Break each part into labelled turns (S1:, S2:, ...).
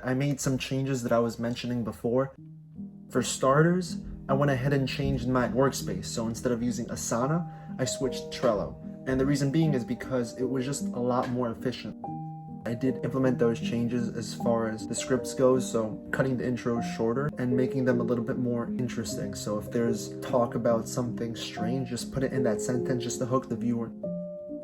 S1: I made some changes that I was mentioning before. For starters, I went ahead and changed my workspace. So instead of using Asana, I switched Trello. And the reason being is because it was just a lot more efficient. I did implement those changes as far as the scripts goes, so cutting the intros shorter and making them a little bit more interesting. So if there's talk about something strange, just put it in that sentence just to hook the viewer.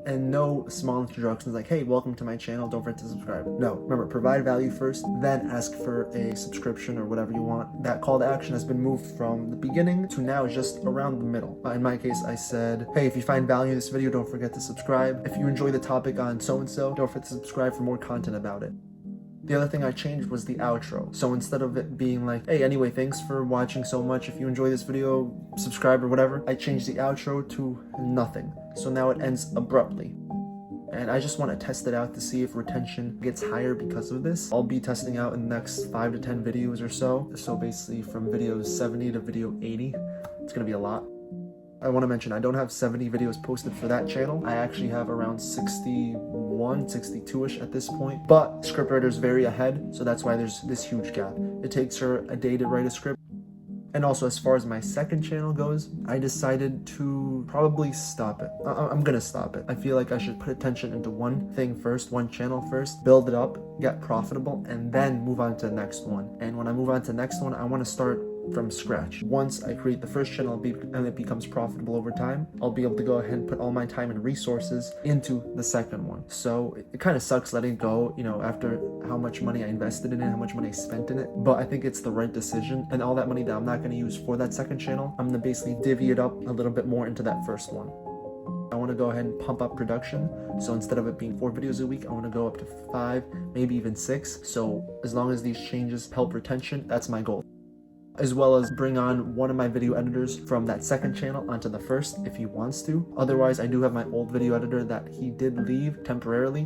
S1: And no small introductions like, hey, welcome to my channel, don't forget to subscribe. No, remember, provide value first, then ask for a subscription or whatever you want. That call to action has been moved from the beginning to now just around the middle. In my case, I said, hey, if you find value in this video, don't forget to subscribe. If you enjoy the topic on so-and-so, don't forget to subscribe for more content about it. The other thing I changed was the outro. So instead of it being like, hey, anyway, thanks for watching so much. If you enjoy this video, subscribe or whatever, I changed the outro to nothing. So now it ends abruptly. And I just want to test it out to see if retention gets higher because of this. I'll be testing out in the next 5 to 10 videos or so. So basically from video 70 to video 80, it's going to be a lot. I want to mention, I don't have 70 videos posted for that channel. I actually have around 61, 62-ish at this point. But scriptwriters vary ahead, so that's why there's this huge gap. It takes her a day to write a script. And also, as far as my second channel goes, I decided to probably stop it. I'm gonna stop it. I feel like I should put attention into one thing first, one channel first, build it up, get profitable, and then move on to the next one. And when I move on to the next one, I want to start from scratch. Once I create the first channel and it becomes profitable over time, I'll be able to go ahead and put all my time and resources into the second one. So it kind of sucks letting it go, you know, after how much money I invested in it, how much money I spent in it, but I think it's the right decision. And all that money that I'm not going to use for that second channel, I'm going to basically divvy it up a little bit more into that first one. I want to go ahead and pump up production. So instead of it being 4 videos a week, I want to go up to 5, maybe even 6. So as long as these changes help retention, that's my goal. As well as bring on one of my video editors from that second channel onto the first if he wants to. Otherwise, I do have my old video editor that he did leave temporarily,